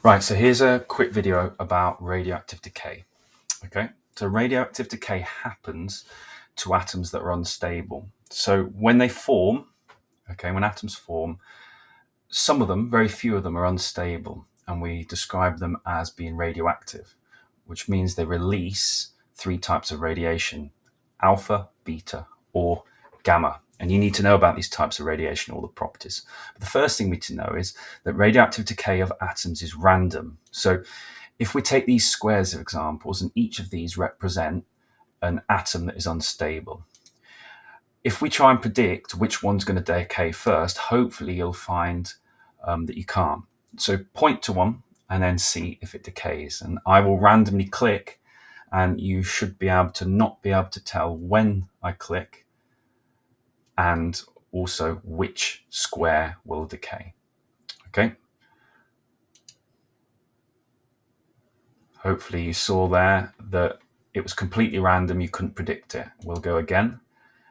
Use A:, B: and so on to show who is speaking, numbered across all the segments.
A: Right, so here's a quick video about radioactive decay. Okay, so radioactive decay happens to atoms that are unstable. So when they form, when atoms form, some of them, very few of them, are unstable, and we describe them as being radioactive, which means they release three types of radiation: alpha, beta, or gamma. And you need to know about these types of radiation, all the properties. But the first thing we need to know is that radioactive decay of atoms is random. So if we take these squares of examples, and each of these represent an atom that is unstable, if we try and predict which one's going to decay first, hopefully you'll find that you can't. So point to one and then see if it decays. And I will randomly click, and you should be able to not be able to tell when I click and also which square will decay. Okay. Hopefully you saw there that it was completely random. You couldn't predict it. We'll go again.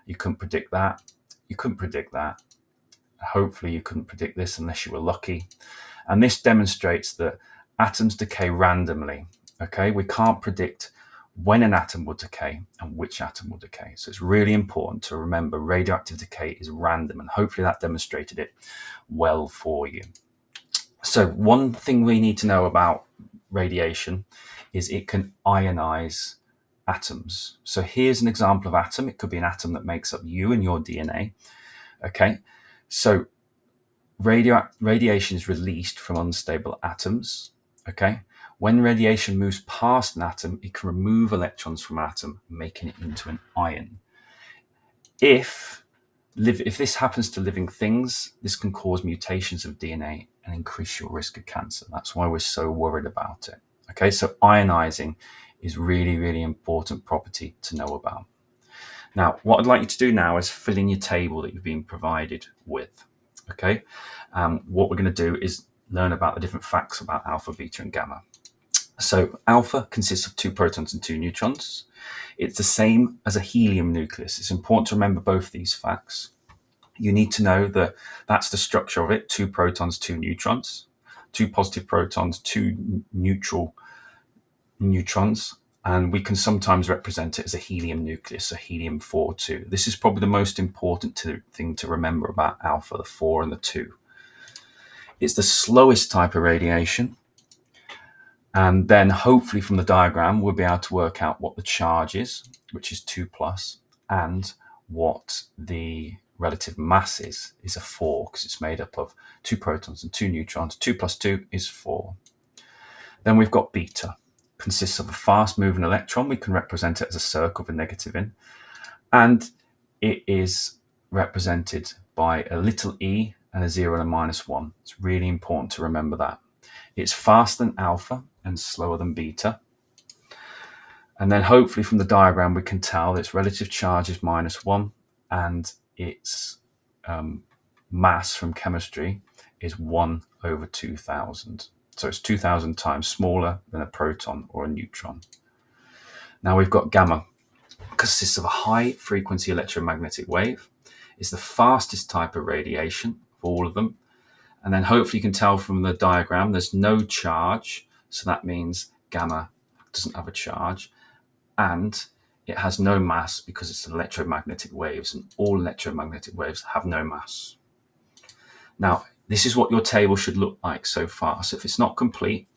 A: You couldn't predict that. You couldn't predict that. Hopefully you couldn't predict this unless you were lucky. And this demonstrates that atoms decay randomly. Okay, we can't predict when an atom will decay and which atom will decay. So it's really important to remember radioactive decay is random, and hopefully that demonstrated it well for you. So one thing we need to know about radiation is it can ionize atoms. So here's an example of atom. It could be an atom that makes up you and your DNA. Okay, so radiation is released from unstable atoms. Okay, when radiation moves past an atom, it can remove electrons from an atom, making it into an ion. If this happens to living things, this can cause mutations of DNA and increase your risk of cancer. That's why we're so worried about it. Okay, so ionizing is really, really important property to know about. Now, what I'd like you to do now is fill in your table that you've been provided with. Okay, what we're going to do is learn about the different facts about alpha, beta, and gamma. So alpha consists of 2 protons and 2 neutrons. It's the same as a helium nucleus. It's important to remember both these facts. You need to know that that's the structure of it: 2 protons, 2 neutrons, 2 positive protons, 2 neutral neutrons. And we can sometimes represent it as a helium nucleus, a helium-4 2. This is probably the most important thing to remember about alpha, the 4 and the 2. It's the slowest type of radiation. And then hopefully from the diagram, we'll be able to work out what the charge is, which is 2 plus, and what the relative mass is a 4, because it's made up of 2 protons and 2 neutrons. 2 plus 2 is 4. Then we've got beta. Consists of a fast moving electron. We can represent it as a circle with a negative in, and it is represented by a little e and a 0 and a -1. It's really important to remember that. It's faster than alpha and slower than beta. And then hopefully from the diagram we can tell that its relative charge is -1, and its mass from chemistry is 1/2000. So it's 2000 times smaller than a proton or a neutron. Now we've got gamma. It consists of a high frequency electromagnetic wave. It's the fastest type of radiation of all of them. And then hopefully you can tell from the diagram there's no charge. So that means gamma doesn't have a charge. And it has no mass because it's electromagnetic waves, and all electromagnetic waves have no mass. Now, this is what your table should look like so far. So if it's not complete,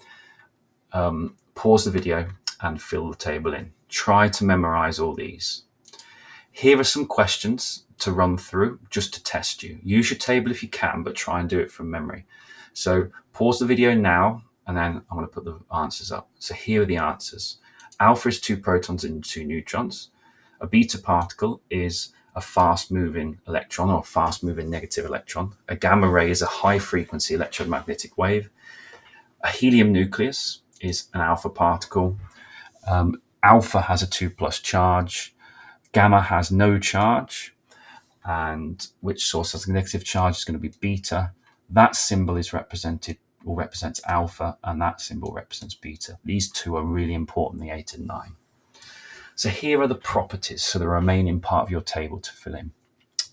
A: pause the video and fill the table in. Try to memorize all these. Here are some questions to run through just to test you. Use your table if you can, but try and do it from memory. So pause the video now, and then I'm going to put the answers up. So here are the answers. Alpha is 2 protons and 2 neutrons. A beta particle is a fast-moving electron, or a fast-moving negative electron. A gamma ray is a high-frequency electromagnetic wave. A helium nucleus is an alpha particle. Alpha has a 2 plus charge. Gamma has no charge. And which source has a negative charge is going to be beta. That symbol is represented or represents alpha, and that symbol represents beta. These two are really important, the 8 and 9. So here are the properties, so the remaining part of your table to fill in.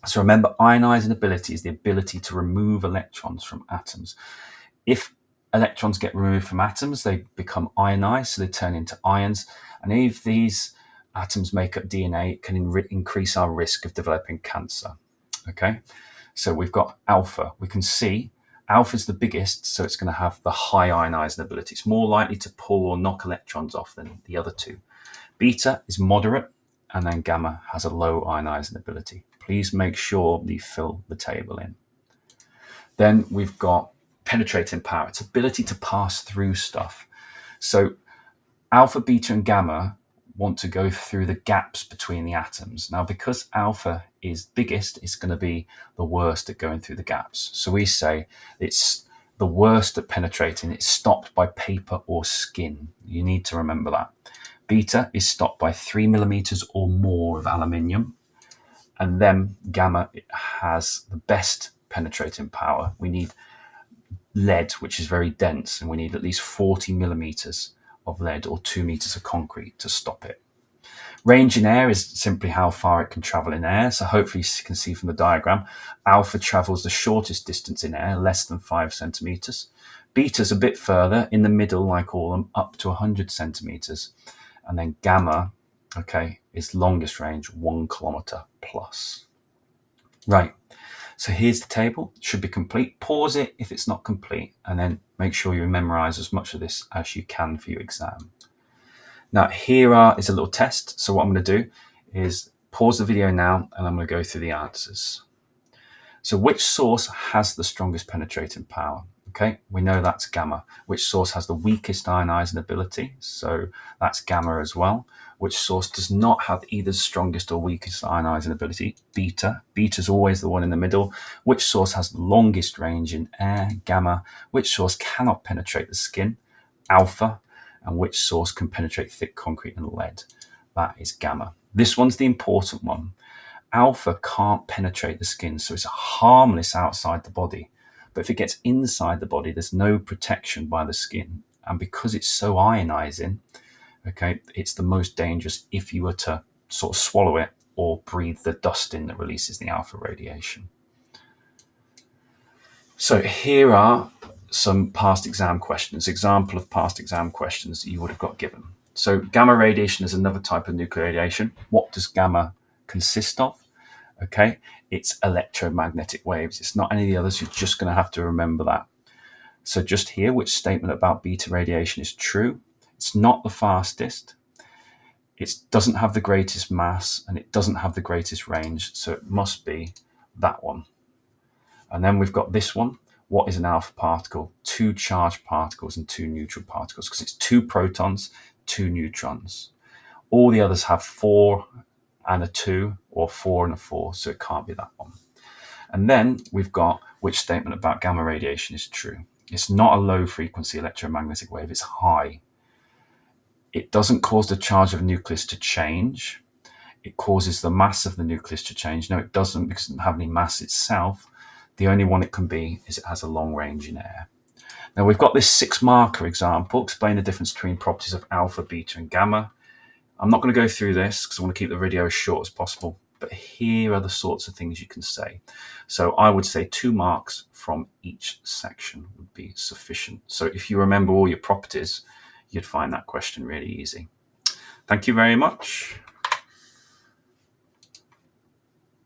A: So remember, ionizing ability is the ability to remove electrons from atoms. If electrons get removed from atoms, they become ionized, so they turn into ions. And if these atoms make up DNA, it can increase our risk of developing cancer. Okay, so we've got alpha. We can see alpha is the biggest, so it's going to have the high ionizing ability. It's more likely to pull or knock electrons off than the other two. Beta is moderate, and then gamma has a low ionizing ability. Please make sure you fill the table in. Then we've got penetrating power, its ability to pass through stuff. So alpha, beta, and gamma want to go through the gaps between the atoms. Now, because alpha is biggest, it's going to be the worst at going through the gaps. So we say it's the worst at penetrating. It's stopped by paper or skin. You need to remember that. Beta is stopped by 3 millimeters or more of aluminium. And then gamma has the best penetrating power. We need lead, which is very dense, and we need at least 40 millimeters of lead or 2 meters of concrete to stop it. Range in air is simply how far it can travel in air. So hopefully you can see from the diagram, alpha travels the shortest distance in air, less than 5 centimeters. Beta's a bit further, in the middle, like all of them, up to 100 centimeters. And then gamma, okay, is longest range, 1 kilometer plus. Right. So here's the table. It should be complete. Pause it if it's not complete, and then make sure you memorize as much of this as you can for your exam. Now, here is a little test. So what I'm going to do is pause the video now, and I'm going to go through the answers. So which source has the strongest penetrating power? Okay, we know that's gamma. Which source has the weakest ionizing ability? So that's gamma as well. Which source does not have either strongest or weakest ionizing ability? Beta. Beta is always the one in the middle. Which source has the longest range in air? Gamma. Which source cannot penetrate the skin? Alpha. And which source can penetrate thick concrete and lead? That is gamma. This one's the important one. Alpha can't penetrate the skin, so it's harmless outside the body. But if it gets inside the body, there's no protection by the skin. And because it's so ionizing, okay, it's the most dangerous if you were to sort of swallow it or breathe the dust in that releases the alpha radiation. So here are some past exam questions, example of past exam questions that you would have got given. So gamma radiation is another type of nuclear radiation. What does gamma consist of? Okay, it's electromagnetic waves. It's not any of the others. You're just going to have to remember that. So just here, which statement about beta radiation is true? It's not the fastest. It doesn't have the greatest mass, and it doesn't have the greatest range. So it must be that one. And then we've got this one. What is an alpha particle? 2 charged particles and 2 neutral particles, because it's 2 protons, 2 neutrons. All the others have 4 and a 2, or 4 and a 4, so it can't be that one. And then we've got which statement about gamma radiation is true. It's not a low frequency electromagnetic wave, it's high. It doesn't cause the charge of a nucleus to change. It causes the mass of the nucleus to change. No, it doesn't, because it doesn't have any mass itself. The only one it can be is it has a long range in air. Now we've got this 6-marker example. Explain the difference between properties of alpha, beta, and gamma. I'm not going to go through this because I want to keep the video as short as possible, but here are the sorts of things you can say. So I would say 2 marks from each section would be sufficient. So if you remember all your properties, you'd find that question really easy. Thank you very much.